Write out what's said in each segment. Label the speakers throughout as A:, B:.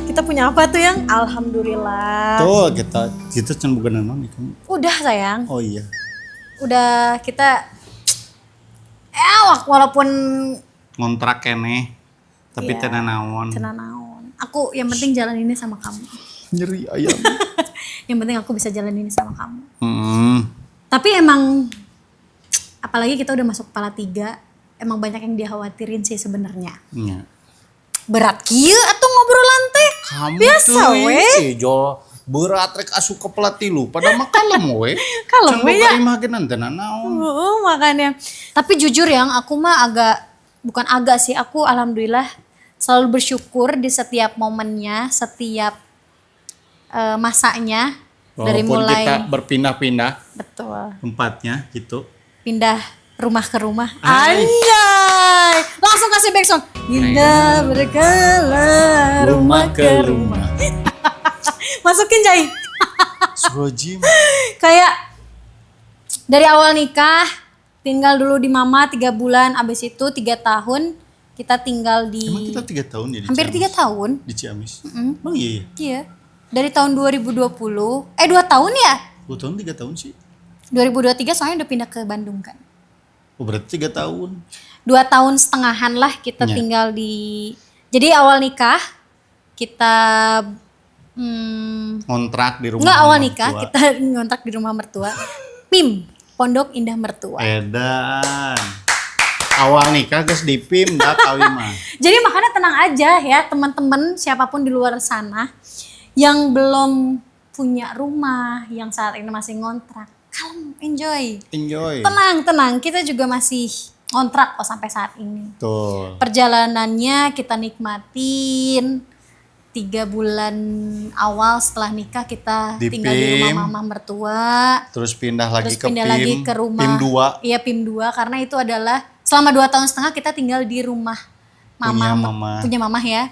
A: Kita punya apa tuh yang? Alhamdulillah.
B: Tuh kita can bukan naon ikan.
A: Udah sayang.
B: Oh iya.
A: Udah kita walaupun
B: Ngontrak keneh. Tapi
A: Iya,
B: tenan naon.
A: cenah naon. Aku yang penting jalan ini sama kamu.
B: Nyeri ayam.
A: Yang penting aku bisa jalan ini sama kamu.
B: Tapi
A: Tapi emang apalagi kita udah masuk kepala 3, emang banyak yang dikhawatirin sih sebenarnya.
B: nya.
A: Berat kieu atuh ngobrolan teh.
B: Kamu
A: Biasa we.
B: Jol berat rek asup ke pelatilu pada mah kalem we.
A: Kalem we ya.
B: Imah genan tenan naon.
A: Makanya. Tapi jujur yang aku mah bukan agak sih, aku alhamdulillah selalu bersyukur di setiap momennya, setiap masanya. Dari
B: Walaupun
A: mulai
B: kita berpindah-pindah
A: betul.
B: tempatnya gitu.
A: Pindah rumah ke rumah.
B: Ay.
A: Anjay. Langsung kasih back sound. Pindah berkala rumah ke rumah. Masukin Jai.
B: Surojim.
A: Kayak dari awal nikah tinggal dulu di mama 3 bulan, abis itu 3 tahun kita tinggal di
B: Emang kita 3 tahun ya di
A: hampir 3
B: Ciamis?
A: tahun.
B: Di Ciamis. Oh iya.
A: Iya. Dari tahun 2020. 2 tahun ya?
B: 2 tahun 3 tahun sih.
A: 2023 soalnya udah pindah ke Bandung kan.
B: Oh berarti 3 tahun.
A: 2 tahun setengahan lah kita
B: Iya.
A: tinggal di. Jadi awal nikah kita
B: Kontrak di rumah.
A: enggak awal
B: mertua.
A: nikah kita ngontrak di rumah mertua. PIM, Pondok Indah Mertua.
B: Edan. Awal nikah geus di PIM dah kawin mah.
A: Jadi makanya tenang aja ya teman-teman siapapun di luar sana yang belum punya rumah, yang saat ini masih ngontrak, kalem, enjoy.
B: Enjoy.
A: Tenang, kita juga masih ngontrak kok sampai saat ini.
B: Tuh.
A: Perjalanannya kita nikmatin 3 bulan awal setelah nikah kita
B: Di
A: tinggal di rumah
B: PIM.
A: mama mertua.
B: Terus pindah lagi
A: Terus
B: ke
A: pindah
B: PIM.
A: lagi ke rumah.
B: PIM 2.
A: Iya PIM 2 karena itu adalah selama 2 tahun setengah kita tinggal di rumah
B: Punya mama.
A: punya mamah ya.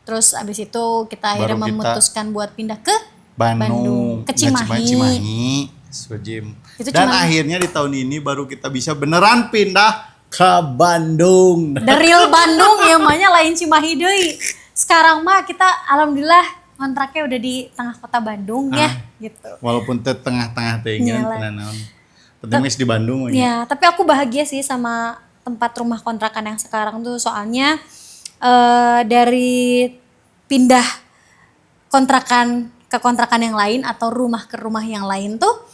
A: Terus abis itu kita akhirnya
B: Baru kita
A: memutuskan buat pindah ke
B: Bandung.
A: ke Cimahi.
B: Cimahi. Surojim.
A: Itu
B: Dan
A: cuma-
B: akhirnya di tahun ini baru kita bisa beneran pindah ke Bandung.
A: The real Bandung ya makanya lain Cimahi deui. Sekarang mah kita alhamdulillah kontraknya udah di tengah kota Bandung ya gitu.
B: Walaupun teh tengah-tengah teh ingin
A: Iyalah.
B: naon. Penting geus di Bandung we.
A: Ya, tapi aku bahagia sih sama tempat rumah kontrakan yang sekarang tuh soalnya dari pindah kontrakan ke kontrakan yang lain atau rumah ke rumah yang lain tuh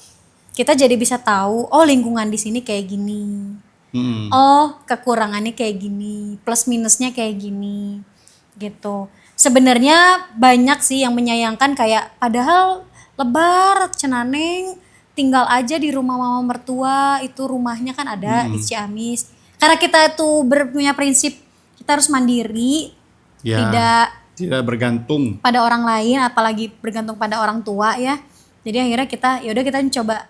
A: kita jadi bisa tahu oh lingkungan di sini kayak gini.
B: Mm-mm.
A: Oh, kekurangannya kayak gini, plus minusnya kayak gini. Gitu. Sebenarnya banyak sih yang menyayangkan kayak padahal lebar cenaneng tinggal aja di rumah mama mertua, itu rumahnya kan ada di Ciamis. Karena kita tuh punya prinsip kita harus mandiri,
B: Ya. Tidak bergantung.
A: pada orang lain apalagi bergantung pada orang tua ya. Jadi akhirnya kita coba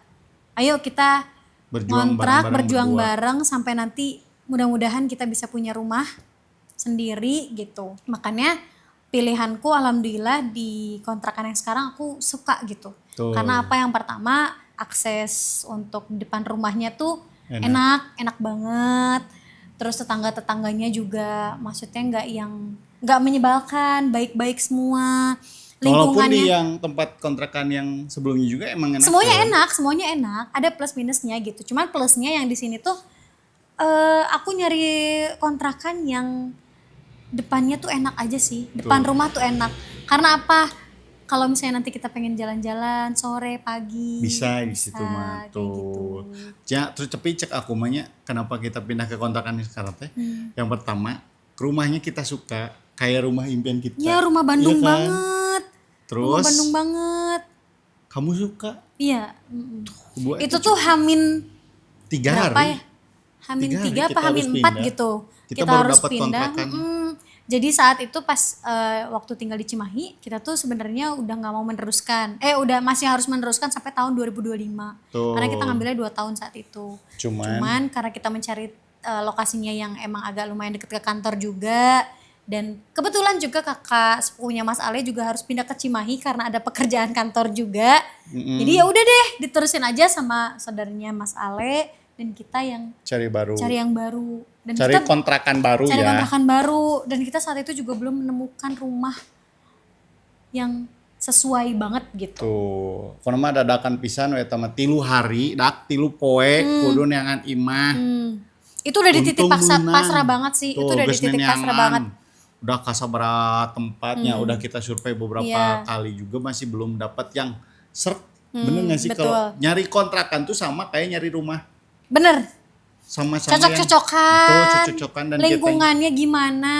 A: ayo kita
B: Berjuang
A: ngontrak
B: bareng-bareng
A: berjuang
B: berdua.
A: bareng sampai nanti mudah-mudahan kita bisa punya rumah sendiri gitu. Makanya pilihanku alhamdulillah di kontrakan yang sekarang aku suka gitu.
B: Tuh.
A: Karena apa yang pertama akses untuk depan rumahnya tuh
B: Enak.
A: enak banget. Terus tetangga-tetangganya juga maksudnya nggak menyebalkan, baik-baik semua.
B: Walaupun di
A: Lingkungannya
B: yang tempat kontrakan yang sebelumnya juga emang enak.
A: semuanya enak, ada plus minusnya gitu. Cuman plusnya yang di sini tuh aku nyari kontrakan yang depannya tuh enak aja sih. Depan rumah tuh enak. Karena apa? Kalau misalnya nanti kita pengen jalan-jalan sore, pagi.
B: Bisa di situ mah
A: kayak
B: tuh.
A: gitu.
B: Ya, terus tapi cek aku mahnya kenapa kita pindah ke kontrakan yang sekarang teh?
A: Hmm.
B: Yang pertama, rumahnya kita suka kayak rumah impian kita.
A: Ya rumah Bandung
B: Iya kan?
A: banget.
B: Terus
A: Rumah Bandung banget.
B: kamu suka?
A: Iya.
B: Buat
A: Itu tuh Hamin
B: 3
A: berapa
B: hari.
A: ya? Hamin
B: 3 hari
A: 3 apa
B: kita
A: Hamin
B: harus
A: 4
B: pindah.
A: gitu.
B: Kita baru
A: harus
B: dapat
A: pindah.
B: kontrakan.
A: Jadi saat itu pas waktu tinggal di Cimahi, kita tuh sebenarnya udah nggak mau meneruskan. Udah masih harus meneruskan sampai tahun 2025.
B: Tuh.
A: Karena kita ngambilnya 2 tahun saat itu. Cuman karena kita mencari lokasinya yang emang agak lumayan deket ke kantor juga. Dan kebetulan juga kakak sepupunya Mas Ale juga harus pindah ke Cimahi karena ada pekerjaan kantor juga. Jadi ya udah deh diterusin aja sama saudaranya Mas Ale dan kita yang
B: Cari baru.
A: cari yang baru. Dan
B: Cari
A: kita
B: kontrakan baru
A: cari
B: ya.
A: kontrakan baru, dan kita saat itu juga belum menemukan rumah yang sesuai banget gitu.
B: Tuh, kono mah dadakan pisan we eta mah 3 hari, dak 3 poe kudu neangan imah.
A: Itu udah di titik
B: Untung meunang.
A: pasrah banget sih.
B: Tuh,
A: Itu udah di
B: geus
A: titik pasrah
B: neangan.
A: banget.
B: Udah kasabaraha tempatnya, udah kita survei beberapa
A: Iya.
B: kali juga masih belum dapat yang serk. Bener gak sih
A: betul.
B: kalau nyari kontrakan tuh sama kayak nyari rumah.
A: Bener,
B: Sama-sama yang
A: cocok-cocokan,
B: betul, cocok-cocokan dan
A: lingkungannya gimana,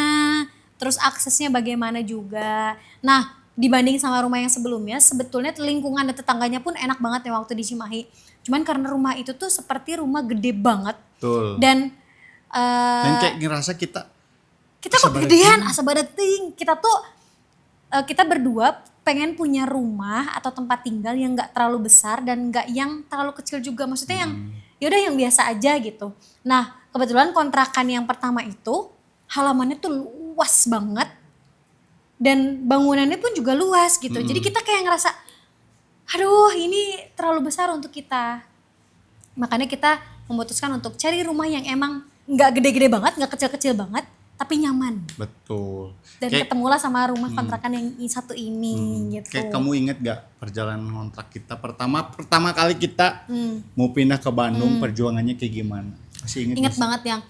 A: terus aksesnya bagaimana juga. Nah, dibanding sama rumah yang sebelumnya, sebetulnya lingkungan dan tetangganya pun enak banget ya waktu di Cimahi. Cuman karena rumah itu tuh seperti rumah gede banget
B: betul.
A: dan
B: Dan kayak ngerasa kita
A: kok kegedean, asa badating. Kita tuh kita berdua pengen punya rumah atau tempat tinggal yang nggak terlalu besar dan nggak yang terlalu kecil juga. Maksudnya yang yaudah yang biasa aja gitu. Nah kebetulan kontrakan yang pertama itu halamannya tuh luas banget dan bangunannya pun juga luas gitu. Jadi kita kayak ngerasa, aduh ini terlalu besar untuk kita. Makanya kita memutuskan untuk cari rumah yang emang nggak gede-gede banget, nggak kecil-kecil banget, tapi nyaman.
B: betul.
A: Dan
B: Kayak
A: ketemulah sama rumah kontrakan yang satu ini gitu.
B: Kayak kamu inget gak perjalanan kontrak kita pertama kali kita mau pindah ke Bandung, perjuangannya kayak gimana? Masih inget
A: Ingat
B: gak sih?
A: banget yang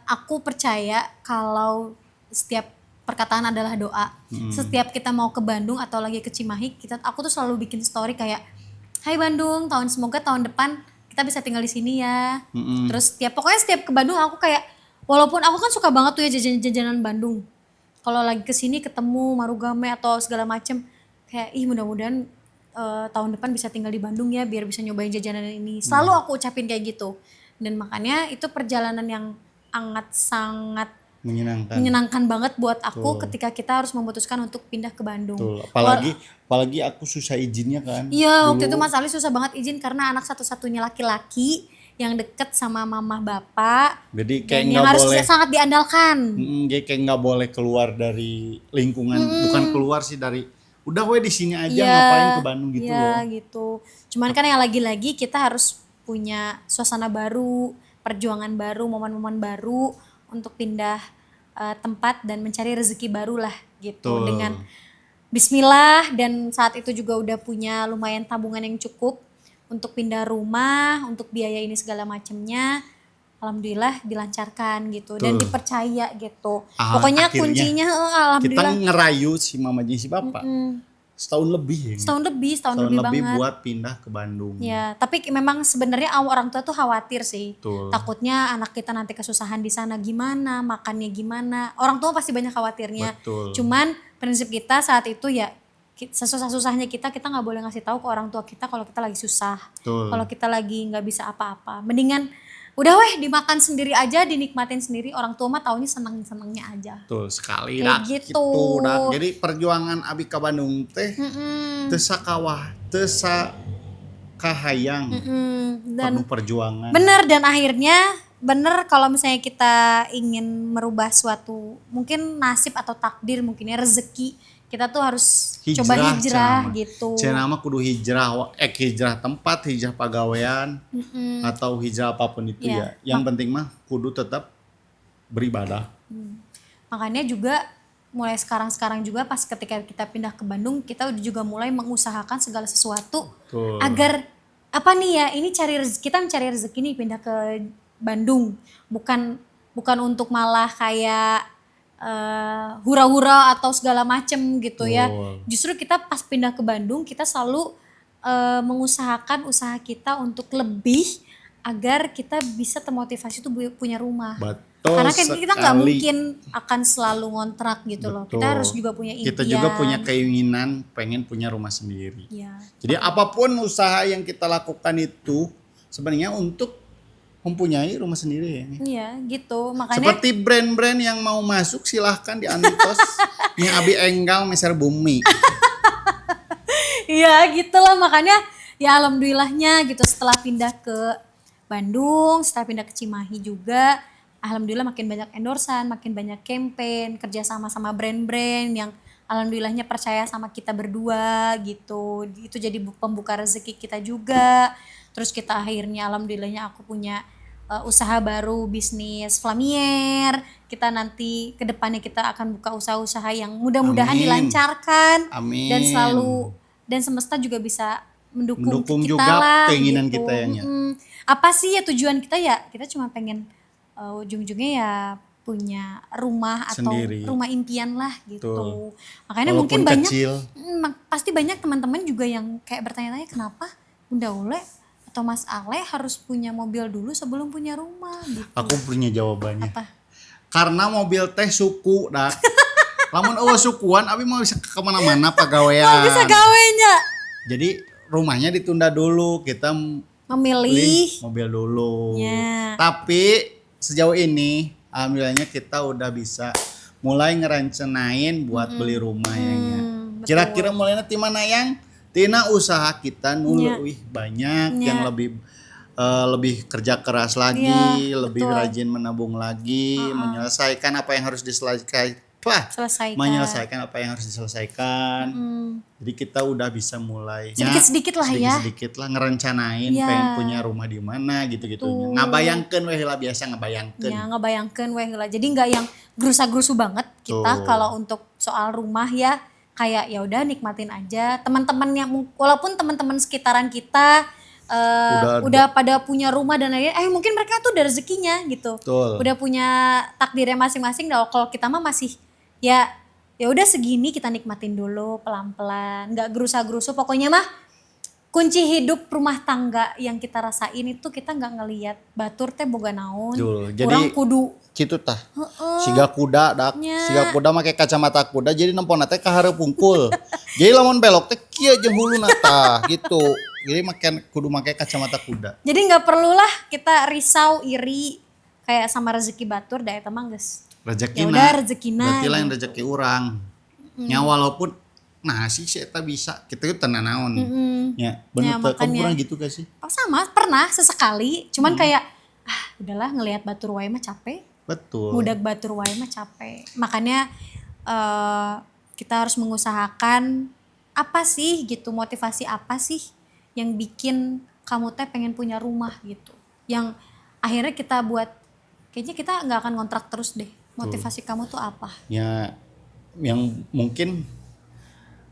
A: aku percaya kalau setiap perkataan adalah doa. Setiap kita mau ke Bandung atau lagi ke Cimahi, aku tuh selalu bikin story kayak, Hai Bandung, semoga tahun depan kita bisa tinggal di sini ya. Terus pokoknya setiap ke Bandung aku kayak, walaupun aku kan suka banget tuh ya jajanan Bandung. Kalau lagi kesini ketemu Marugame atau segala macem, kayak mudah-mudahan tahun depan bisa tinggal di Bandung ya biar bisa nyobain jajanan ini. Selalu aku ucapin kayak gitu. Dan makanya itu perjalanan yang sangat menyenangkan banget buat aku ketika kita harus memutuskan untuk pindah ke Bandung.
B: Betul. Apalagi aku susah izinnya kan.
A: Iya, waktu itu
B: dulu.
A: Mas Ali susah banget izin karena anak satu-satunya laki-laki yang deket sama mama bapak.
B: Jadi kayak
A: Dan yang
B: nggak
A: harus
B: boleh,
A: sangat diandalkan.
B: jadi kayak nggak boleh keluar dari lingkungan, bukan keluar sih dari, udah we di sini aja
A: Iya,
B: ngapain ke Bandung gitu
A: iya,
B: loh.
A: gitu. Cuman kan yang lagi-lagi kita harus punya suasana baru, perjuangan baru, momen-momen baru untuk pindah tempat dan mencari rezeki baru lah gitu.
B: Betul.
A: Dengan Bismillah, dan saat itu juga udah punya lumayan tabungan yang cukup untuk pindah rumah, untuk biaya ini segala macamnya. Alhamdulillah dilancarkan gitu dan
B: Betul.
A: dipercaya gitu.
B: Ah,
A: Pokoknya
B: akhirnya
A: kuncinya
B: Kita
A: alhamdulillah
B: ngerayu si mama jeung si bapak setahun lebih ya.
A: setahun lebih
B: Setahun lebih
A: banget.
B: buat pindah ke Bandung.
A: Ya, tapi memang sebenarnya orang tua tuh khawatir sih.
B: Betul.
A: Takutnya anak kita nanti kesusahan di sana gimana, makannya gimana. Orang tua pasti banyak khawatirnya.
B: Betul.
A: Cuman prinsip kita saat itu ya sesusah-susahnya kita nggak boleh ngasih tahu ke orang tua kita kalau kita lagi susah.
B: Betul.
A: Kalau kita lagi nggak bisa apa-apa. Mendingan udah weh dimakan sendiri aja, dinikmatin sendiri. Orang tua mah taunya seneng-senengnya aja.
B: Betul sekali
A: Kayak
B: dah
A: gitu.
B: dah. Jadi perjuangan abi ka Bandung teh teu sakawah, teu sakahayang.
A: Dan
B: Penuh perjuangan.
A: bener, dan akhirnya bener kalau misalnya kita ingin merubah suatu mungkin nasib atau takdir, mungkin ya rezeki, kita tuh harus coba hijrah gitu.
B: Cenah mah kudu hijrah, hijrah tempat, hijrah pagawean, atau hijrah apapun itu
A: Iya.
B: ya. Yang penting mah kudu tetap beribadah.
A: Makanya juga mulai sekarang juga pas ketika kita pindah ke Bandung, kita udah juga mulai mengusahakan segala sesuatu
B: Betul.
A: agar apa nih ya, ini kita mencari rezeki nih pindah ke Bandung, bukan untuk malah kayak hura-hura atau segala macem gitu ya.
B: Betul.
A: Justru kita pas pindah ke Bandung kita selalu mengusahakan usaha kita untuk lebih agar kita bisa termotivasi tuh punya rumah.
B: Betul.
A: Karena kan kita nggak
B: sekali.
A: mungkin akan selalu ngontrak gitu loh. Kita
B: Betul.
A: harus juga punya impian.
B: Kita juga punya keinginan pengen punya rumah sendiri.
A: Iya.
B: Jadi apapun usaha yang kita lakukan itu sebenarnya untuk mempunyai rumah sendiri ya.
A: Iya gitu. Makanya
B: Seperti brand-brand yang mau masuk silahkan di Antos. Ini Abi Enggal Meser Bumi.
A: iya gitulah, makanya ya alhamdulillahnya gitu setelah pindah ke Bandung, setelah pindah ke Cimahi juga, alhamdulillah makin banyak endorsan, makin banyak campaign, kerja sama brand-brand yang alhamdulillahnya percaya sama kita berdua gitu. Itu jadi pembuka rezeki kita juga. Terus kita akhirnya alhamdulillahnya aku punya usaha baru, bisnis Flamier. Kita nanti ke depannya kita akan buka usaha-usaha yang mudah-mudahan
B: Amin.
A: dilancarkan
B: Amin.
A: dan selalu dan semesta juga bisa mendukung
B: Mendukung
A: kita
B: juga
A: lah
B: keinginan
A: gitu.
B: kita ya, Nya.
A: Apa sih ya tujuan kita ya? Kita cuma pengen ujung-ujungnya ya punya rumah atau
B: Sendiri.
A: rumah impian lah gitu.
B: Betul.
A: Makanya
B: Walaupun
A: mungkin banyak
B: kecil.
A: pasti banyak teman-teman juga yang kayak bertanya-tanya kenapa Bunda Ule atau Mas Ale harus punya mobil dulu sebelum punya rumah gitu.
B: Aku punya jawabannya.
A: Apa?
B: Karena mobil teh suku dah. Lamun eueuh sukuan abi mau bisa kemana-mana pagawean.
A: Bisa gawenya.
B: Jadi rumahnya ditunda dulu, kita
A: Memilih.
B: beli mobil dulu.
A: Ya.
B: Tapi sejauh ini alhamdulillahnya kita udah bisa mulai ngerencanain buat beli rumah ya. Nya.
A: betul.
B: Kira-kira mulainya di mana yang tina usaha kita
A: Ya.
B: banyak
A: Ya.
B: yang lebih kerja keras lagi,
A: Ya,
B: lebih
A: betul.
B: rajin menabung lagi, menyelesaikan apa yang harus diselesaikan.
A: Selesaikan.
B: Menyelesaikan apa yang harus diselesaikan. Jadi kita udah bisa mulai
A: Sedikit-sedikit lah ya.
B: sedikit lah ngerencanain
A: Ya.
B: pengen punya rumah di mana gitu-gitu.
A: Betul.
B: Ngabayangkeun we heula biasa ngabayangkeun.
A: Ya ngebayangkan weh lah. Jadi nggak yang gerusa-gerusu banget kita
B: Tuh.
A: kalau untuk soal rumah ya kayak ya udah nikmatin aja. Teman-teman yang walaupun teman-teman sekitaran kita udah pada punya rumah dan lain-lain, mungkin mereka tuh udah rezekinya gitu.
B: Betul.
A: Udah punya takdirnya masing-masing. Kalau kita mah masih ya udah segini kita nikmatin dulu pelan-pelan, nggak gerusa-gerusu. Pokoknya mah kunci hidup rumah tangga yang kita rasain itu kita nggak ngelihat batur teh boga naon.
B: Betul. Jadi
A: Orang kudu
B: gitu tah. Siga kuda dak,
A: Nya.
B: siga kuda make kacamata kuda jadi nempona teh ka hareup pungkul. Jadi lamun belok teh kieu jeung huluna tah gitu. Jadi kudu make kacamata kuda.
A: jadi nggak perlulah kita risau iri kayak sama rezeki batur da eta mah geus.
B: Rezekina.
A: Ya udah, rezekina,
B: Berarti lain
A: gitu.
B: rezeki urang. Nya walaupun nah sih eta bisa kita itu tenan naon. Ya, bener
A: Ya,
B: teh. Kamu
A: makanya.
B: pernah gitu gak sih?
A: Oh, sama pernah sesekali cuman kayak udahlah ngelihat batur wae mah capek.
B: Betul.
A: Mudag batur wae mah capek. Makanya kita harus mengusahakan apa sih gitu, motivasi apa sih yang bikin kamu teh pengen punya rumah gitu. Yang akhirnya kita buat kayaknya kita nggak akan ngontrak terus deh. Motivasi kamu tuh apa?
B: Ya yang mungkin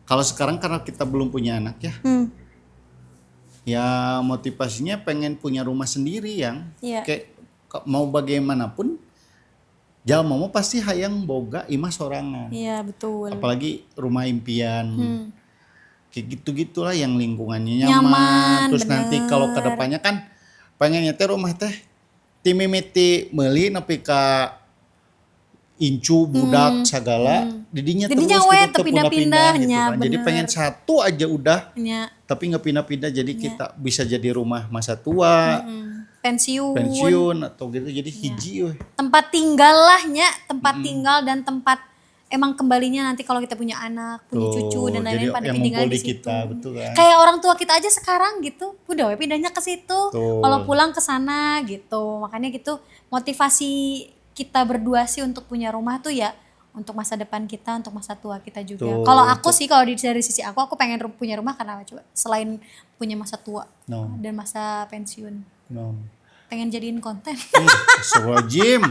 B: kalau sekarang karena kita belum punya anak ya. Ya motivasinya pengen punya rumah sendiri yang
A: Iya.
B: kayak mau bagaimanapun jalma mau pasti hayang boga imah sorangan.
A: Iya betul.
B: Apalagi rumah impian. Kayak gitu-gitulah yang lingkungannya
A: Nyaman,
B: nyaman. Terus
A: bener.
B: nanti kalau kedepannya kan pengennya teh rumah teh ti mimiti meuli nepi ka incu budak segala didinya terus
A: Jadinya we
B: gitu
A: teu pindah-pindah,
B: gitu
A: nya,
B: kan. Jadi
A: bener.
B: pengen satu aja udah
A: Ya,
B: tapi nggak pindah-pindah jadi kita bisa jadi rumah masa tua, pensiun atau gitu jadi hiji we.
A: tempat tinggal lahnya, tempat tinggal dan tempat emang kembalinya nanti kalau kita punya anak, punya
B: Tuh,
A: cucu dan
B: jadi
A: lain-lain pada
B: yang
A: tinggal
B: ngumpul
A: di
B: di
A: situ.
B: kita, betul kan?
A: Kayak orang tua kita aja sekarang gitu, udah we pindahnya ke situ.
B: Tuh.
A: Kalau pulang ke sana gitu. Makanya gitu motivasi kita berdua sih untuk punya rumah tuh ya untuk masa depan kita, untuk masa tua kita juga.
B: Tuh,
A: Kalau aku sih kalau dari sisi aku pengen punya rumah karena coba selain punya masa tua
B: No.
A: dan masa pensiun.
B: No.
A: Pengen jadiin konten.
B: Sewajim.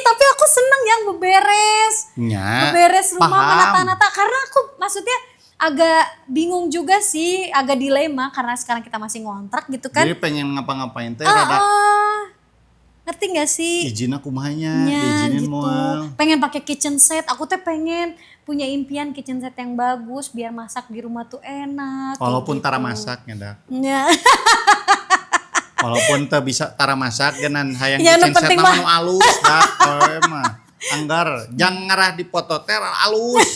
A: Tapi aku seneng yang beberes.
B: Nya.
A: Beberes rumah,
B: paham.
A: menata-nata. Karena aku maksudnya agak bingung juga sih, agak dilema karena sekarang kita masih ngontrak gitu kan.
B: Jadi pengen ngapa-ngapain teh rada
A: Ngerti gak sih?
B: izin aku mahanya,
A: Ya,
B: diizinin
A: gitu.
B: moal.
A: Pengen pakai kitchen set. Aku teh pengen punya impian kitchen set yang bagus biar masak di rumah tuh enak.
B: Walaupun
A: kayak
B: tara
A: gitu.
B: masaknya dah.
A: Ya.
B: Walaupun teu bisa tara masak genan hayang
A: Ya, nu
B: kitchen set
A: penting
B: mah
A: mah.
B: nu alus dah. Koe mah. Anggar jang ngarah di foto teh alus.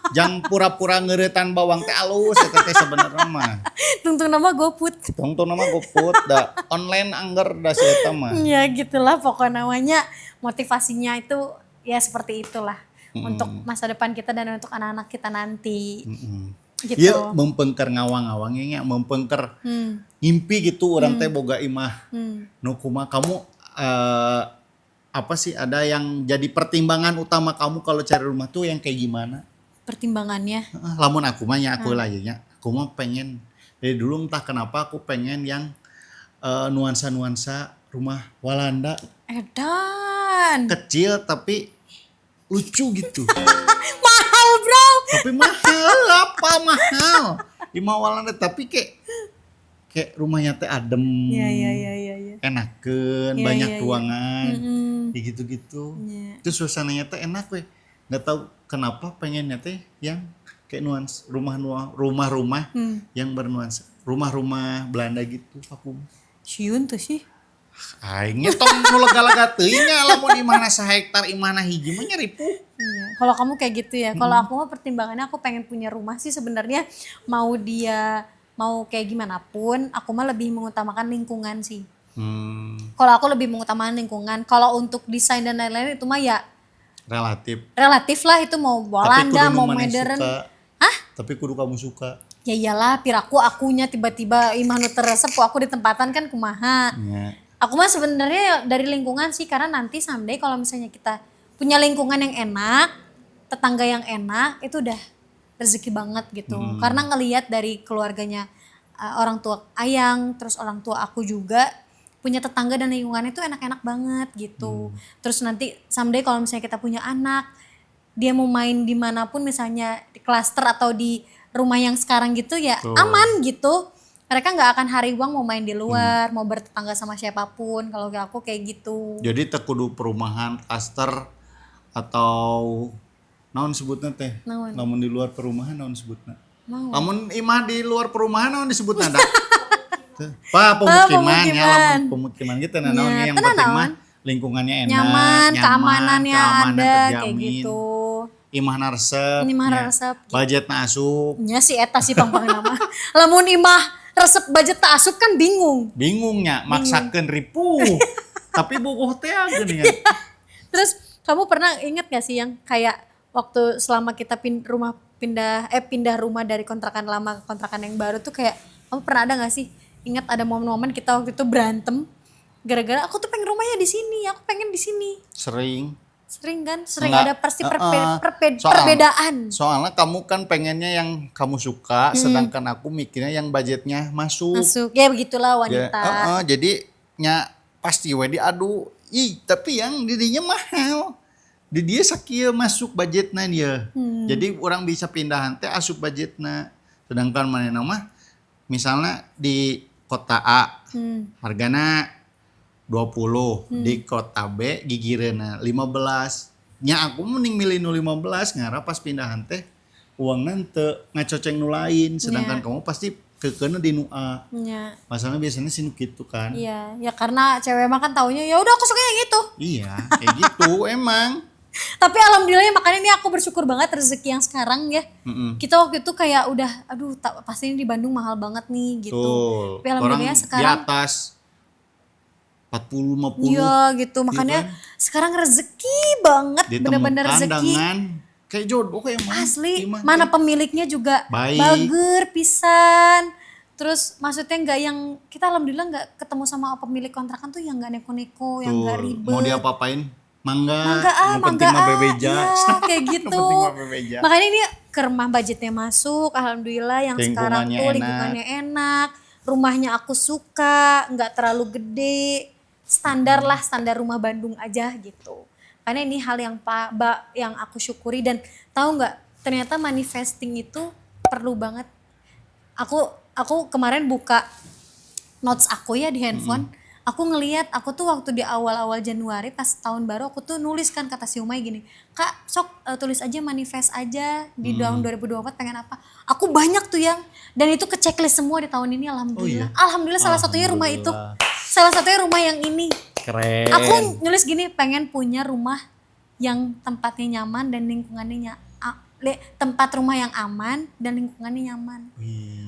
B: Jang pura-pura ngeuretan bawang teh alus eta teh sebenarnya mah.
A: Tungtung nama GoFood.
B: Tungtung nama GoFood dah. Online anggar dah si eta mah.
A: Ya gitulah pokoknya namanya motivasinya itu ya seperti itulah. Untuk masa depan kita dan untuk anak-anak kita nanti. Gitu.
B: Ieu mempengker ngawang-ngawangnya nya mempengker ngimpi gitu orang teh boga imah. Nu kumaha kamu apa sih ada yang jadi pertimbangan utama kamu kalau cari rumah tuh yang kayak gimana?
A: pertimbangannya.
B: Lamun aku mah ya aku lah ya. Aku mah pengen dari dulu entah kenapa aku pengen yang nuansa-nuansa rumah Walanda
A: Edan.
B: kecil tapi lucu gitu.
A: Mahal, Bro.
B: Tapi mahal apa mahal? Di Walanda tapi kayak rumahnya teh adem.
A: Iya, iya, iya, iya, iya.
B: Enakeun,
A: Iya,
B: banyak
A: iya, iya.
B: ruangan.
A: Mm-mm.
B: Kayak gitu-gitu.
A: Iya.
B: Itu suasananya teh enak weh. Nggak tahu kenapa pengennya teh yang kayak nuansa rumah-rumah yang bernuansa. Rumah-rumah Belanda gitu aku.
A: Siun tuh sih.
B: Aingnya tong nu lega-lega teuing nya lamun imahna sahektar imahna hiji mah nya ripuh.
A: Iya. Kalau kamu kayak gitu ya. Kalau aku mah pertimbangannya aku pengen punya rumah sih sebenarnya mau dia mau kayak gimana pun, aku mah lebih mengutamakan lingkungan sih. Kalau aku lebih mengutamakan lingkungan. Kalau untuk desain dan lain-lain itu mah ya
B: Relatif.
A: relatif lah, itu mau
B: Tapi
A: Walanda
B: kudu nu
A: mau
B: maneh
A: modern.
B: suka.
A: Hah?
B: Tapi kudu kamu suka.
A: Ya iyalah, akunya tiba-tiba imah nu teresep aku di tempatan kan kumaha.
B: Ya.
A: Aku mah sebenarnya dari lingkungan sih, karena nanti someday kalau misalnya kita punya lingkungan yang enak, tetangga yang enak, itu udah rezeki banget gitu. Karena ngelihat dari keluarganya orang tua Ayang, terus orang tua aku juga punya tetangga dan lingkungan itu enak-enak banget gitu. Terus nanti someday kalau misalnya kita punya anak, dia mau main dimanapun misalnya di klaster atau di rumah yang sekarang gitu ya aman gitu. Mereka nggak akan hariwang mau main di luar, mau bertetangga sama siapapun. Kalau aku kayak gitu.
B: Jadi teu kudu perumahan klaster atau naon sebutna teh?
A: Naon?
B: Namun di luar perumahan naon sebutna?
A: Naon?
B: Namun imah di luar perumahan naon disebutna da? Pak pemukiman ya, lamun pemukiman gitu nah naonnya yang penting mah lingkungannya enak,
A: Nyaman, keamanannya ada kayak
B: terjamin.
A: gitu.
B: Imah resep,
A: Ini mah resep.
B: budgetna asup.
A: Nya si eta sih pang nama. Lamun imah resep budget tak asup kan bingung.
B: Bingungnya maksakeun ripuh. Tapi bogoh teh geuning.
A: Terus kamu pernah inget gak sih yang kayak waktu selama kita pindah rumah dari kontrakan lama ke kontrakan yang baru tuh, kayak kamu pernah ada gak sih ingat ada momen-momen kita waktu itu berantem gara-gara aku tuh pengen rumahnya di sini, aku pengen di sini. Sering kan? Sering
B: Enggak,
A: ada pasti
B: soalnya-
A: perbedaan.
B: Soalnya kamu kan pengennya yang kamu suka, sedangkan aku mikirnya yang budgetnya masuk.
A: Masuk. Ya begitulah
B: Ya,
A: wanita.
B: jadi nya pasti we diadu. Ih, tapi yang didinya mahal. Di dia sakieu masuk budgetna dia. Jadi orang bisa pindahan teh asup budgetna. Sedangkan manehna mah misalnya di kota A hargana 20, di kota B gigireuna 15. Nya aku mending milih nu 15 ngara pas pindahan teh uangna teu ngacoceng nu lain, sedangkan kamu pasti keukeuna di nu A.
A: Ya.
B: Masalahnya biasanya sih gitu kan.
A: Iya, ya karena cewek mah kan taunya ya udah aku suka yang itu.
B: Iya, kayak gitu emang.
A: Tapi alhamdulillah makanya ini aku bersyukur banget rezeki yang sekarang ya. Kita waktu itu kayak udah aduh pasti ini di Bandung mahal banget nih gitu.
B: Tuh,
A: Tapi alhamdulillah
B: orang di
A: sekarang
B: atas 40-50
A: iya gitu. Makanya sekarang rezeki banget, bener-bener
B: ditemukan
A: rezeki.
B: dengan kayak jodoh kayak emang.
A: Asli,
B: Imah
A: mana
B: teh.
A: pemiliknya juga
B: Baik.
A: bager pisan. Terus maksudnya nggak yang kita alhamdulillah nggak ketemu sama pemilik kontrakan tuh yang nggak neko-neko, yang nggak
B: Tuh,
A: ribet.
B: mau diapa-apain? Mangga,
A: Mangga
B: yang penting mah bebeja.
A: ya, kayak
B: Yang
A: gitu.
B: penting mah bebeja.
A: Makanya ini ke rumah budgetnya masuk, alhamdulillah yang sekarang
B: Lingkungannya
A: tuh
B: enak.
A: lingkungannya enak, rumahnya aku suka, nggak terlalu gede, standar lah, standar rumah Bandung aja gitu. Karena ini hal yang yang aku syukuri, dan tahu nggak, ternyata manifesting itu perlu banget. Aku kemarin buka notes aku ya di handphone. Aku ngeliat, aku tuh waktu di awal-awal Januari pas tahun baru aku tuh nulis kan kata si Umay gini, Kak sok tulis aja manifest aja di tahun 2024 pengen apa. Aku banyak tuh yang, dan itu ke checklist semua di tahun ini alhamdulillah. Alhamdulillah salah satunya rumah itu. Salah satunya rumah yang ini.
B: Keren.
A: Aku nulis gini, pengen punya rumah yang tempatnya nyaman dan lingkungannya tempat rumah yang aman dan lingkungannya nyaman.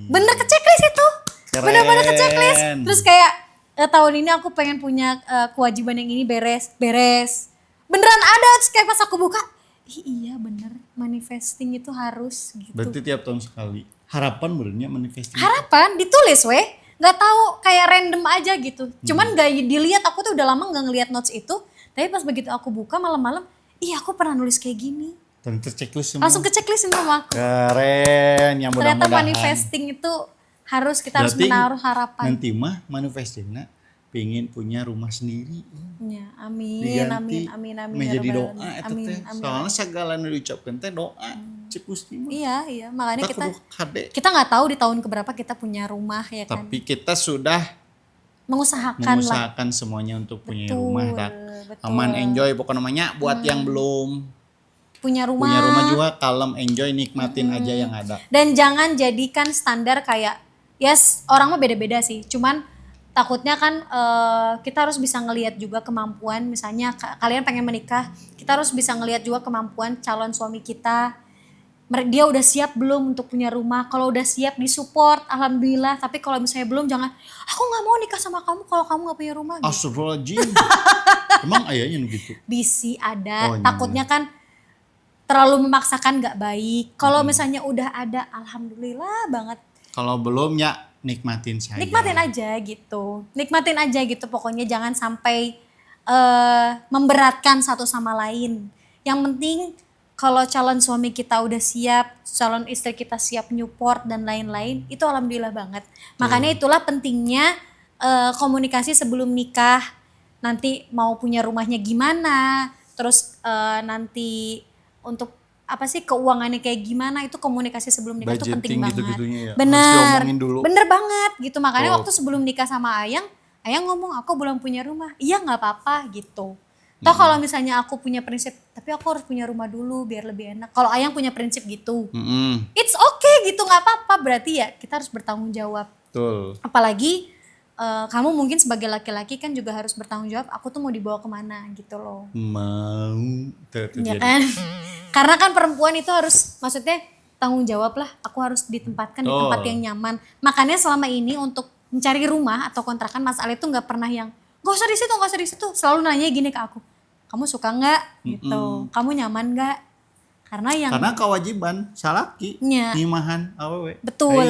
A: Bener ke checklist itu.
B: Keren.
A: Bener-bener ke checklist. Terus kayak tahun ini aku pengen punya kewajiban yang ini beres. Beneran ada, terus kayak pas aku buka, iya bener, manifesting itu harus gitu.
B: Berarti tiap tahun sekali. Harapan benernya manifesting.
A: Harapan ditulis weh, nggak tahu kayak random aja gitu. Cuman nggak dilihat, aku tuh udah lama nggak ngeliat notes itu. Tapi pas begitu aku buka malam-malam, iya aku pernah nulis kayak gini.
B: Dan terchecklist semua.
A: Langsung ke checklistin sama aku.
B: Keren, yang
A: Ternyata
B: mudah-mudahan.
A: manifesting itu kita harus
B: Berarti
A: menaruh harapan.
B: Nanti mah manifestingnya pengen punya rumah sendiri.
A: Ya, amin,
B: Diganti
A: amin, amin,
B: menjadi
A: ya
B: doa
A: Rabbal
B: eta
A: Alamin.
B: teh.
A: Amin,
B: Soalnya segala nu diucapkeun teh doa. Cek Gusti mah.
A: Iya, makanya
B: Kita kudu kade.
A: kita nggak tahu di tahun keberapa kita punya rumah ya kan.
B: Tapi kita sudah
A: Mengusahakan lah.
B: semuanya untuk punya
A: Betul,
B: rumah. Dak.
A: betul.
B: Aman enjoy pokoknya namanya buat yang belum
A: Punya rumah.
B: punya rumah juga kalem enjoy nikmatin aja yang ada.
A: Dan jangan jadikan standar kayak orang mah beda-beda sih. Cuman takutnya kan kita harus bisa ngelihat juga kemampuan, misalnya kalian pengen menikah, kita harus bisa ngelihat juga kemampuan calon suami kita. Dia udah siap belum untuk punya rumah? Kalau udah siap disupport, alhamdulillah. Tapi kalau misalnya belum, jangan aku nggak mau nikah sama kamu kalau kamu nggak punya rumah. Gitu.
B: Astagfirullahaladzim. Emang ayahnya gitu?
A: Bisi ada.
B: Oh, iya,
A: Takutnya kan terlalu memaksakan nggak baik. Kalau misalnya udah ada, alhamdulillah banget.
B: Kalau belum ya nikmatin saja.
A: Nikmatin aja gitu pokoknya, jangan sampai memberatkan satu sama lain. Yang penting kalau calon suami kita udah siap, calon istri kita siap nyupport dan lain-lain, itu alhamdulillah banget. Makanya itulah pentingnya komunikasi sebelum nikah. Nanti mau punya rumahnya gimana, terus nanti untuk apa sih keuangannya kayak gimana, itu komunikasi sebelum nikah itu penting
B: Budgeting
A: banget.
B: gitu-gitunya ya. Harus
A: Bener,
B: diomongin dulu.
A: bener banget gitu. Makanya
B: Oh.
A: waktu sebelum nikah sama Ayang ngomong aku belum punya rumah. Iya nggak apa-apa gitu. Toh kalau misalnya aku punya prinsip, tapi aku harus punya rumah dulu biar lebih enak. Kalau Ayang punya prinsip gitu, it's okay gitu, nggak apa-apa. Berarti ya kita harus bertanggung jawab.
B: Betul.
A: Apalagi kamu mungkin sebagai laki-laki kan juga harus bertanggung jawab. Aku tuh mau dibawa kemana gitu loh.
B: Mau
A: Ya kan? Karena kan perempuan itu harus, maksudnya tanggung jawab lah. Aku harus ditempatkan di tempat yang nyaman. Makanya selama ini untuk mencari rumah atau kontrakan, Mas Ali tuh nggak pernah yang gak usah di situ. Selalu nanya gini ke aku, kamu suka nggak? Gitu. Kamu nyaman nggak? Karena
B: kewajiban salaki
A: Nya.
B: ngimahan awewe.
A: Betul,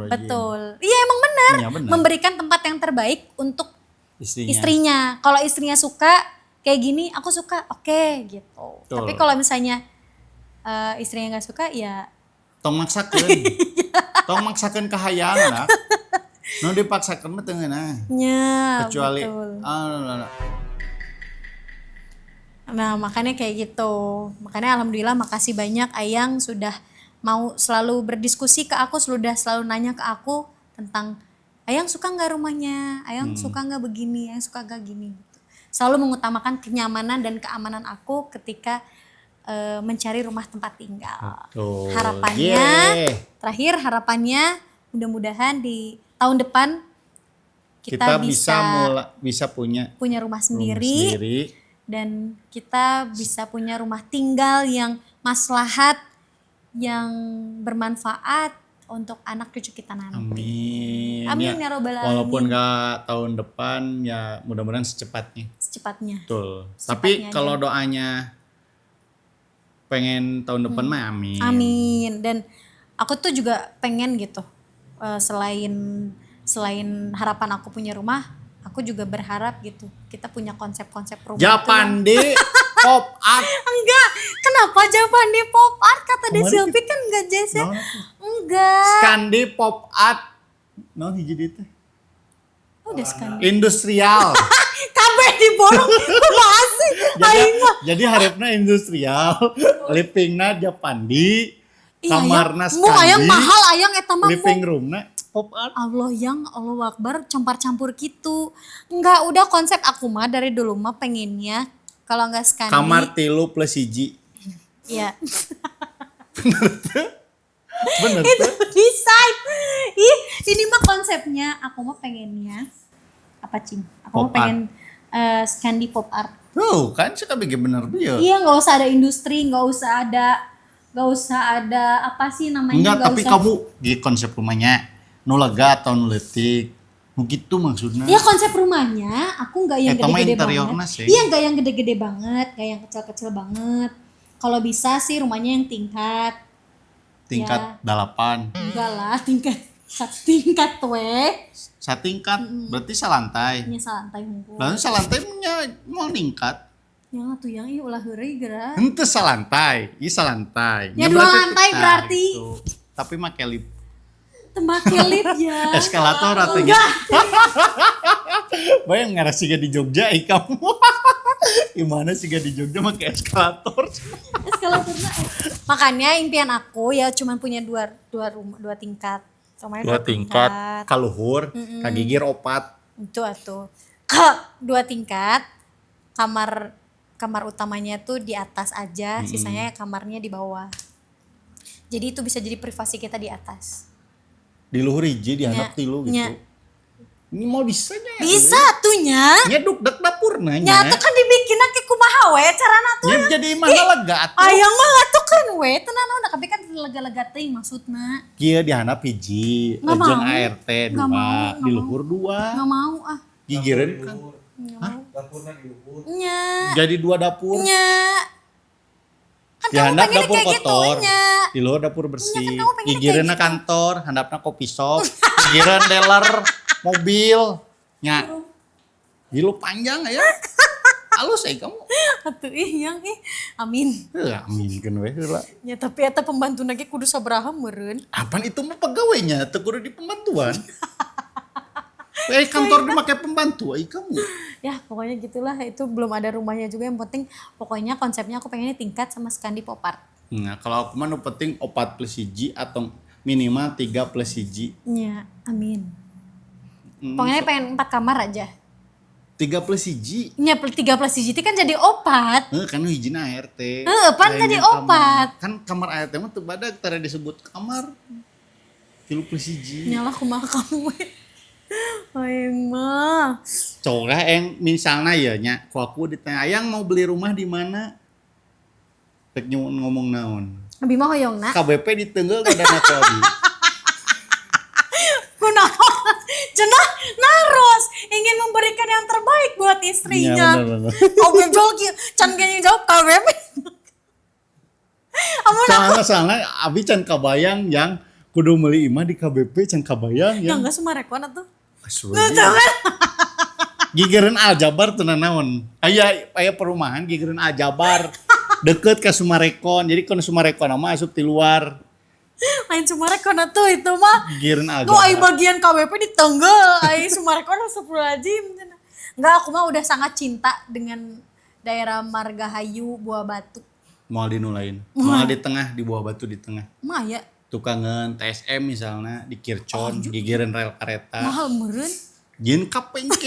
A: betul. Iya emang benar.
B: Iya, benar.
A: Memberikan tempat yang terbaik untuk
B: Istrinya.
A: istrinya. Kalau istrinya suka kayak gini, aku suka, oke gitu.
B: Betul.
A: Tapi kalau misalnya istrinya nggak suka, ya
B: Tong maksakeun. Tong maksakeun kahayang lah. Nu dipaksakeun mah teu ngeunah.
A: ya
B: Kecuali
A: betul.
B: ah,
A: Nah makanya kayak gitu. Makanya alhamdulillah makasih banyak Ayang sudah mau selalu berdiskusi ke aku, sudah selalu nanya ke aku tentang Ayang suka nggak rumahnya, Ayang suka nggak begini, Ayang suka nggak gini. Gitu. Selalu mengutamakan kenyamanan dan keamanan aku ketika mencari rumah tempat tinggal.
B: Betul.
A: Harapannya,
B: Yeay.
A: terakhir harapannya mudah-mudahan di tahun depan kita
B: bisa punya
A: punya rumah sendiri. Dan kita bisa punya rumah tinggal yang maslahat, yang bermanfaat untuk anak cucu kita nanti.
B: Amin.
A: Amin ya Rabbal Alamin.
B: Walaupun gak tahun depan ya mudah-mudahan secepatnya.
A: Secepatnya.
B: Betul.
A: Secepatnya
B: Tapi
A: aja.
B: kalau doanya pengen tahun depan mah amin.
A: Amin. Dan aku tuh juga pengen gitu. Selain harapan aku punya rumah, aku juga berharap gitu kita punya konsep-konsep rumah.
B: Japandi pop art.
A: Enggak, kenapa Japandi pop art kata
B: Kemarin
A: Desilpi kan enggak jazz ya?
B: Naon?
A: Enggak.
B: Skandi pop art. Naon hiji dieu teh?
A: Udah sekarang.
B: Industrial.
A: Kabeh diborong bahas sih. Aing mah.
B: Jadi harapna industrial, livingna Japandi, kamarna
A: Mu ayang
B: Skandi,
A: mahal ayang eta mah.
B: living roomna pop art.
A: Allah Akbar campur-campur gitu. Enggak, udah konsep aku mah dari dulu mah pengennya kalau enggak Skandi.
B: Kamar 3 plus 1.
A: Iya.
B: Bener
A: Itu
B: tuh.
A: desain. Ih, ini mah konsepnya aku mah pengennya apa Cing? Aku mah
B: Pop art.
A: pengen Skandi pop art.
B: Tuh kan suka bikin bener dia.
A: Iya, nggak usah ada industri, nggak usah ada apa sih namanya?
B: Enggak,
A: nggak
B: tapi
A: usah.
B: kamu di konsep rumahnya nu lega atau nu leutik. Begitu maksudnya.
A: Iya konsep rumahnya, aku nggak yang
B: Eta mah
A: gede-gede
B: interiorna
A: banget.
B: sih.
A: Iya nggak yang gede-gede banget, nggak yang kecil-kecil banget. Kalau bisa sih rumahnya yang tingkat.
B: Tingkat 8.
A: Enggak lah, tingkat
B: Satingkat berarti salantai.
A: Ini salantai unggul.
B: Lalu salantai punya mau ningkat.
A: Yang atuh yang ulah heureuy geura.
B: Henteu salantai, ieu salantai.
A: Ya, dua lantai
B: teu
A: berarti.
B: gitu. Tapi make lift.
A: Teu make lift ya.
B: Eskalator atuh.
A: Enggak.
B: Bayang ngaras siga di Jogja kamu. Gimana siga di Jogja make eskalator?
A: Eskalatornya. Makanya impian aku ya cuman punya dua tingkat. Rumahnya
B: Dua tingkat, kaluhur, kagigir opat.
A: Itu atuh. Dua tingkat. Kamar utamanya tuh di atas aja, sisanya kamarnya di bawah. Jadi itu bisa jadi privasi kita di atas.
B: Di luhur hiji di handap tilu gitu.
A: Nya.
B: Ini mau disanya.
A: Bisa tuh nya.
B: Nyeduk dek dapurna
A: Nya
B: nya.
A: tuh kan dibikin ke kumaha we carana tuh.
B: Nya jadi mana lega atuh.
A: Ayang mah atuh kan we tenan udah tapi kan lega-lega teuing maksudna.
B: Kieu di handap hiji,
A: Nggak
B: jeung
A: mau.
B: ART
A: Nggak mau,
B: 2,
A: nggak
B: di luhur 2.
A: Enggak mau ah.
B: Gigireun kan.
C: Dapurna di luhur.
A: Nya.
B: Jadi 2 dapur.
A: Nya. Kan
B: Di
A: kamu
B: handap
A: pengen
B: dapur
A: kayak gitu
B: kotor.
A: nya.
B: Di luhur dapur bersih.
A: Iya, kan kamu pengennya
B: Gigireunna
A: kayak gitu.
B: kantor, handapna kopi shop. Gigireun dealer mobil. Nya. Gilu panjang ya. Halus kamu.
A: Atuh yang amin.
B: Aminkeun we heula.
A: Ya tapi eta pembantu ge kudu sabaraha meureun.
B: Apaan itu mah pegawainya, teu kudu di pembantuan. Kantor dimake pembantu kamu.
A: Ya pokoknya gitulah, itu belum ada rumahnya juga, yang penting pokoknya konsepnya aku pengennya tingkat sama Skandi Popart.
B: Nah, kalau aku mah nu penting 4+1 atau minimal 3+1.
A: Ya amin. Pokoknya pengen 4 kamar aja.
B: 3+1.
A: Ya 3+1 itu kan jadi 4.
B: Kan hijina ART.
A: Pan jadi
B: Lainnya
A: 4.
B: Kan kamar ART mah teu badag tara disebut kamar. 3+1.
A: Nyalah kumaha kamu we. Aing mah.
B: Coba misalnya ya nya, ku aku ditanya, "Ayang mau beli rumah di mana?" Tek ngomong naon.
A: Abi mah hoyongna.
B: KBP ditenggel ka dana ku abi.
A: Kunaon? Cenah naros ingin memberikan yang terbaik buat istrinya.
B: Iya, bener.
A: Kau bejol kieu, can geuning jawab KBP.
B: Soalnya abi can kabayang yang kudu meuli imah di KBP can kabayang
A: Ya
B: yang
A: enggak sumarekon atuh.
B: Asli.
A: Jangan.
B: Gigireun Aljabar teu naon. Aya perumahan gigireun Aljabar. Deket ka Sumarekon. Jadi kana Sumarekon mah asup di luar.
A: Lain sumarekon atuh itu mah.
B: Gigireun
A: Tuh ai
B: Aljabar.
A: bagian KWP ditenggel, ai sumarekon astagfirullahaladzim. Enggak, aku mah udah sangat cinta dengan daerah Margahayu, Buah Batu.
B: Moal di nu lain. Moal di tengah, di Buah Batu di tengah.
A: Mah ya,
B: Tukangan TSM misalnya di Kircon, gigireun rel kareta.
A: mahal meureun.
B: Jin kapengke.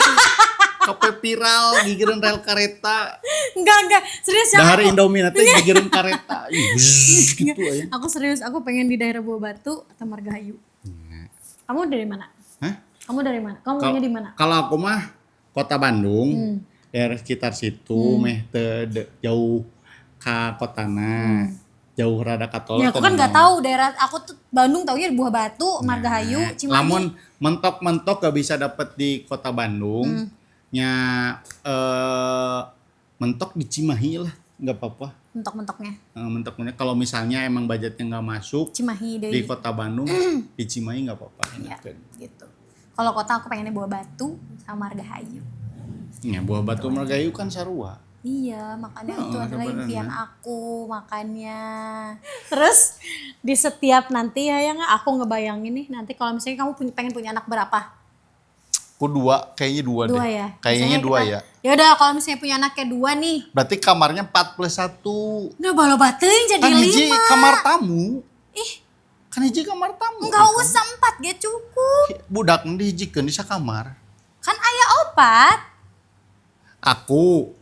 B: Kape viral gigireun rel kareta.
A: Enggak, serius ya.
B: Dahar Indomie teh gigireun kareta. Ih, bzzz, gitu aya.
A: Aku serius, aku pengen di daerah Buah Batu atau Margahayu. Kamu dari mana?
B: Hah?
A: Kamu dari mana? Kamu maunya di mana?
B: Kalau aku mah Kota Bandung, daerah sekitar situ, meh jauh ka kotana, jauh rada ka tol.
A: Ya aku kan nggak tahu daerah, aku tuh Bandung taunya di Buah Batu, Margahayu, Cimahi.
B: Lamun mentok-mentok gak bisa dapet di Kota Bandung, nya mentok di Cimahi lah, nggak apa-apa.
A: Mentok-mentoknya.
B: Mentok-mentok kalau misalnya emang budgetnya nggak masuk
A: Cimahi
B: di Kota Bandung, di Cimahi nggak apa-apa.
A: Ya,
B: enak kan.
A: gitu. Kalau kota aku pengennya Buah Batu sama Margahayu.
B: Ya, Buah Batu Margahayu kan sarua.
A: Iya, makanya itu
B: Oh,
A: adalah
B: sebenarnya.
A: impian aku, makanya. Terus di setiap nanti ya yang aku ngebayangin nih, nanti kalau misalnya kamu pengen punya anak berapa?
B: Aku kayaknya dua deh.
A: Dua ya.
B: Kayaknya
A: Misalnya
B: dua
A: kita-
B: ya.
A: Ya udah kalau misalnya punya anak kayak dua nih,
B: Berarti kamarnya 4+1.
A: udah balo bateuing jadi
B: Kan hiji
A: 5.
B: kamar tamu.
A: Ih,
B: Kan hiji kamar tamu.
A: enggak usah 4 ge cukup.
B: Budak dihijikeun di sakamar.
A: Kan aya 4.
B: Aku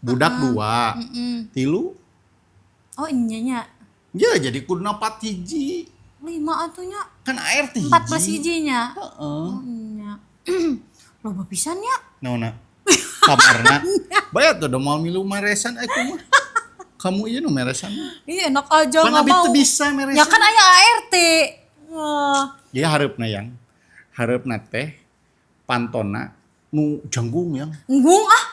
B: budak 2. Tilu.
A: Oh nya.
B: Ya jadi kuduna 4 hiji.
A: 5 atunya.
B: Kan air teh hiji.
A: 4 plus hijinya.
B: Heeh.
A: Oh nya. Loba pisan ya.
B: Naonna? Kamarna. Bayar tuh udah mau milu meresan aku mah. Kamu iya nu meresan.
A: Iya enak aja
B: Pan
A: nggak
B: abi
A: mau.
B: teu bisa meresan.
A: Ya kan aya ART.
B: Ya hareupna yang. Hareupna teh pantona nu janggung yang.
A: Nggung ah.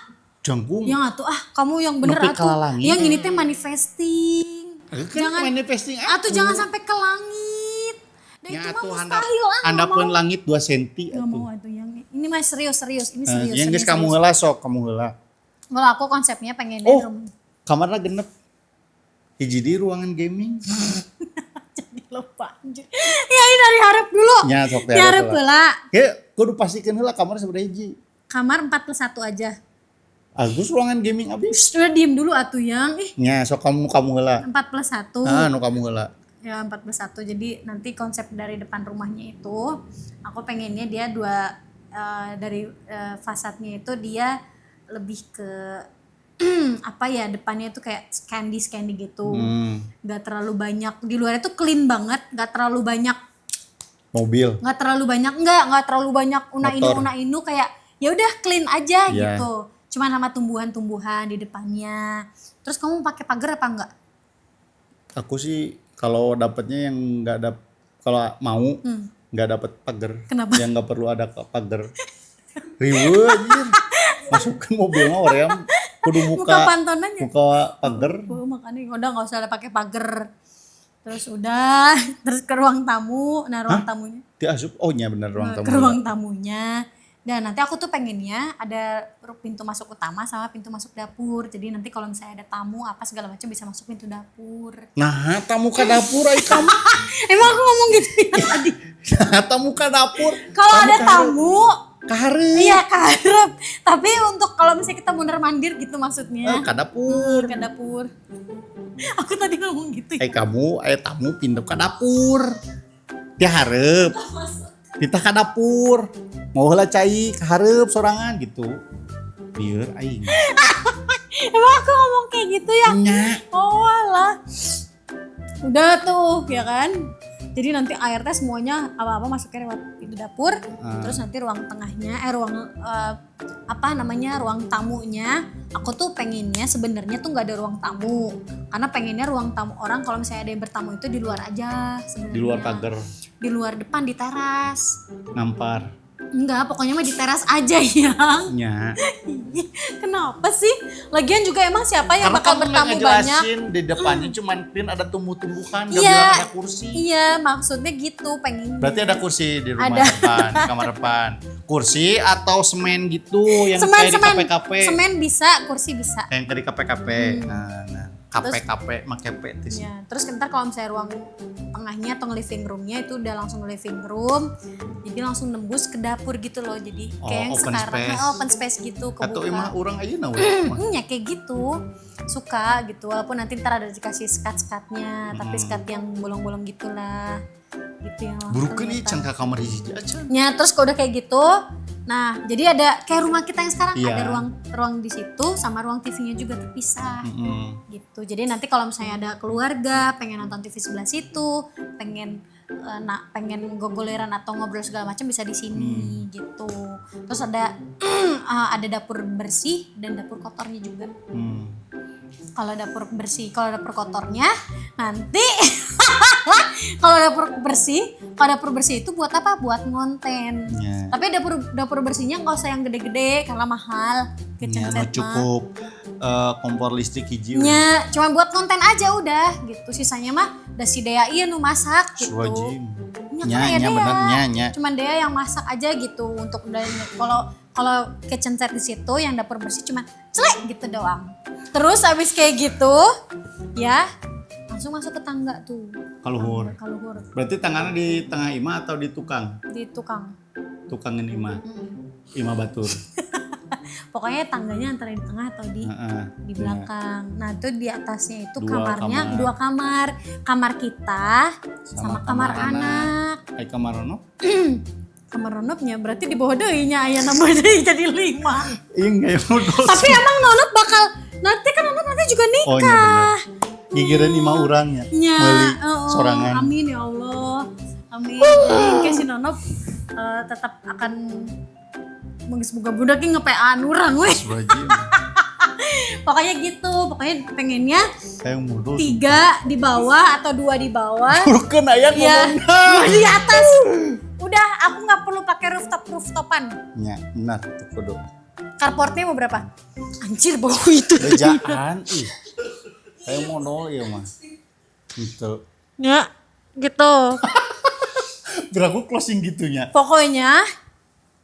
B: Janggung.
A: Yang atuh kamu yang bener
B: Nepi
A: atuh.
B: ka langit.
A: Yang ini teh manifesting.
B: Kan manifesting
A: Atuh jangan sampai ke langit. Dan
B: Ya
A: itu mah
B: atuh
A: mustahil
B: handapkeun langit 2 cm
A: Nggak mau atuh yang ini mah serius. Ini serius.
B: yang geus
A: serius.
B: kamu heula sok kamu heula.
A: Kalau aku konsepnya pengen
B: Oh.
A: rumah.
B: Kamarna genep. Hiji di ruangan gaming.
A: Jadi lupa anjir. Ya ini dari harap dulu.
B: Nya sok teh.
A: Harap heula.
B: Ya, kudu pasikeun heula kamar sabaraha hiji.
A: Kamar 4+1 aja.
B: Agus ruangan gaming abis.
A: Sudah diem dulu atuh yang.
B: Nya sok kamu heula.
A: 4+1.
B: Nu kamu heula.
A: Ya 4+1. Jadi nanti konsep dari depan rumahnya itu aku pengennya dia dari fasadnya itu dia lebih ke apa ya, depannya itu kayak candy gitu. Gak terlalu banyak, di luar itu clean banget, gak terlalu banyak
B: Mobil.
A: nggak terlalu banyak una-inu kayak ya udah clean aja
B: Yeah.
A: gitu. Cuman sama tumbuhan-tumbuhan di depannya. Terus kamu pakai pagar apa enggak?
B: Aku sih kalau dapatnya yang kalau mau nggak dapat pagar.
A: Kenapa?
B: Yang nggak perlu ada pagar. Riweuh anjir. Masukkan mobil mah orang kudu
A: Muka pantonannya.
B: muka pagar.
A: Oh, makanya udah nggak usah ada pakai pagar. Terus udah, terus ke ruang tamu. Nah, ruang tamunya.
B: Diasup. Oh nya bener ruang tamu.
A: Ke ruang tamunya. Dan nanti aku tuh pengennya ada pintu masuk utama sama pintu masuk dapur. Jadi nanti kalau misalnya ada tamu apa segala macam bisa masuk pintu dapur.
B: Nah, tamu ke dapur ai kamu.
A: Emang aku ngomong gitu ya tadi.
B: Nah, tamu ke dapur.
A: Kalau ada tamu,
B: Kaharep.
A: iya karep. Tapi untuk kalau misalnya kita mondar mandir gitu maksudnya.
B: Ke dapur.
A: Ke dapur. Aku tadi ngomong gitu.
B: Kamu tamu pindah ke dapur. Dia harap. Kita ke dapur. Mau heula cai ke hareup sorangan gitu. Bieur aing.
A: Emang aku ngomong kayak gitu ya?
B: Nya.
A: Oh alah. Udah tuh ya kan. Jadi nanti ART semuanya apa-apa masuknya lewat pintu dapur. Terus nanti ruang tengahnya ruang tamunya. Aku tuh pengennya sebenarnya tuh nggak ada ruang tamu. Karena pengennya ruang tamu orang kalau misalnya ada yang bertamu itu di luar aja sebenarnya.
B: Di luar pagar.
A: Di luar depan di teras.
B: Nampar.
A: Enggak, pokoknya mah di teras aja yang.
B: Nya.
A: Kenapa sih? Lagian juga emang siapa yang
B: Karena
A: bakal
B: kamu
A: bertamu
B: nggak
A: banyak?
B: ngejelasin di depannya cuman pin ada tumbuh-tumbuhan, nggak
A: Iya.
B: bilang ada kursi.
A: Iya, maksudnya gitu pengen.
B: Berarti ada kursi di rumah
A: Ada.
B: depan, di kamar depan. Kursi atau semen gitu yang
A: semen,
B: kayak di KPKP.
A: semen bisa, kursi bisa.
B: Kayak dari KPKP. Nah. KPKP make petis.
A: Ya, terus ntar kalau misalnya ruang tengahnya atau living roomnya itu udah langsung living room, jadi langsung nembus ke dapur gitu loh. Jadi kayak yang
B: open
A: sekarang
B: space.
A: open space gitu kebuka.
B: Atau emang orang aja nawe.
A: Ya kayak gitu, suka gitu. Walaupun nanti ntar ada dikasih skat-skatnya, tapi skat yang bolong-bolong gitulah. Gitu yang
B: Burukeun
A: kelihatan.
B: ieu can ka kamar hiji aja.
A: Ya terus kalau udah kayak gitu, nah jadi ada kayak rumah kita yang sekarang
B: Iya.
A: ada ruang di situ sama ruang TV-nya juga terpisah. Gitu. Jadi nanti kalau misalnya ada keluarga pengen nonton TV sebelah situ, pengen gogoleran atau ngobrol segala macam bisa di sini gitu. Terus ada ada dapur bersih dan dapur kotornya juga. Kalau dapur dapur kotornya nanti kalau dapur bersih itu buat apa? Buat ngonten.
B: Ya.
A: Tapi dapur bersihnya nggak usah yang gede-gede karena mahal.
B: Ya,
A: Kitchen set mah.
B: cukup kompor listrik hiji.
A: Nya, cuma buat konten aja udah gitu. Sisanya mah da si Dea ieu nu masak gitu.
B: Suwajim.
A: Nya kan ya Dea.
B: bener nya.
A: Cuman Dea yang masak aja gitu untuk kalau kitchen set di situ yang dapur bersih cuma celek gitu doang. Terus habis kayak gitu ya langsung masuk ke tangga tuh.
B: Kaluhur.
A: Kaluhur
B: Berarti tangannya di tengah ima atau di tukang?
A: di tukang.
B: Tukangin ima. Ima batur.
A: Pokoknya tangganya antara di tengah atau di belakang. Nah, itu di atasnya itu kamarnya
B: Dua kamar.
A: 2 kamar. Kamar kita sama kamar anak.
B: Ai kamar ono?
A: Kamar nonopnya berarti di bawah deui nya aya nambah deui jadi 5.
B: Ingat mau dos.
A: Tapi emang nonop bakal nanti juga nikah.
B: Oh iya bener. Gigiran ima urangnya.
A: Nya,
B: Meuli
A: oh,
B: sorangan.
A: amin ya Allah. Amin. Jadi si nonop tetap akan semoga budaknya ngepean urang weh.
B: Suwajim.
A: Pokoknya gitu, pokoknya pengennya
B: Kayak mudul.
A: 3 di bawah atau 2 di bawah.
B: Burukeun aya
A: Ya,
B: ngomongna.
A: 2 di atas. Udah, aku nggak perlu pakai rooftopan.
B: Nya, benar tuh kudu.
A: Carportnya mau berapa? Anjir bau itu.
B: Bejaan ih. Kayak modal ya mah. Gitu.
A: Ya, gitu.
B: Beraku closing gitunya.
A: Pokoknya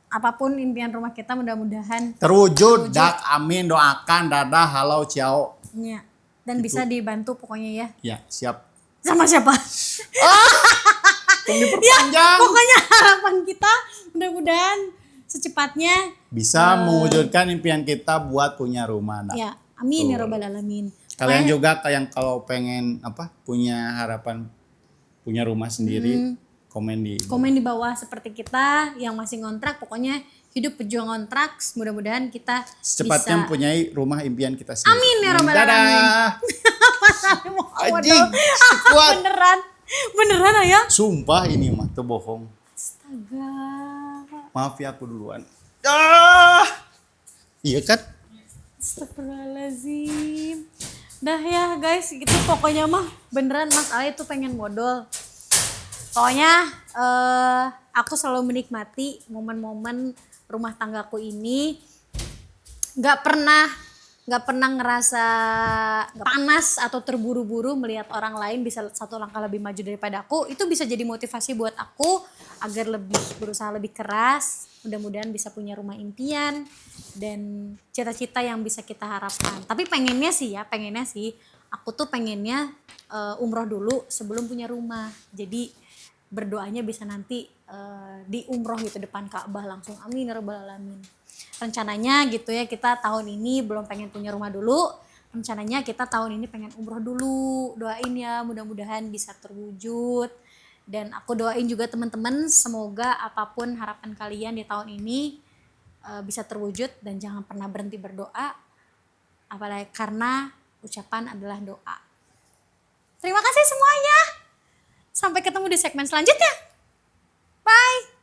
A: apapun impian rumah kita mudah-mudahan
B: Terwujud, dak amin, doakan, dadah, halau, ciao.
A: ya, dan bisa dibantu pokoknya ya.
B: Ya, siap.
A: Sama siapa?
B: Tunggu diperpanjang.
A: Pokoknya harapan kita mudah-mudahan secepatnya
B: Bisa mewujudkan impian kita buat punya rumah. Dak.
A: ya. Amin ya
B: Betul.
A: robbal alamin.
B: Kalian
A: Makanya-
B: juga yang kalau pengen punya harapan punya rumah sendiri, komen di
A: komen di bawah seperti kita yang masih ngontrak, pokoknya hidup pejuang kontrak, mudah-mudahan kita
B: secepatnya
A: bisa
B: mempunyai rumah impian kita sendiri.
A: Amin ya robbal
B: Dadah. Anjing, kuat.
A: beneran ayah.
B: Sumpah ini mah tuh bohong.
A: Astaga.
B: Maaf ya aku duluan. Ah. Iya kan?
A: Astagfirullahaladzim. Dah ya guys, gitu pokoknya mah beneran Mas Ale tuh pengen modal. Pokoknya aku selalu menikmati momen-momen rumah tanggaku ini. Gak pernah ngerasa panas atau terburu-buru melihat orang lain bisa satu langkah lebih maju daripada aku. Itu bisa jadi motivasi buat aku agar lebih berusaha lebih keras. Mudah-mudahan bisa punya rumah impian dan cita-cita yang bisa kita harapkan. Tapi pengennya sih aku tuh pengennya umroh dulu sebelum punya rumah. Jadi berdoanya bisa nanti di umroh gitu depan Ka'bah langsung. Amin ya rabbal alamin. Rencananya gitu ya, kita tahun ini belum pengen punya rumah dulu. Rencananya kita tahun ini pengen umroh dulu. Doain ya mudah-mudahan bisa terwujud. Dan aku doain juga teman-teman semoga apapun harapan kalian di tahun ini bisa terwujud dan jangan pernah berhenti berdoa. Apalagi karena ucapan adalah doa. Terima kasih semuanya. Sampai ketemu di segmen selanjutnya. Bye.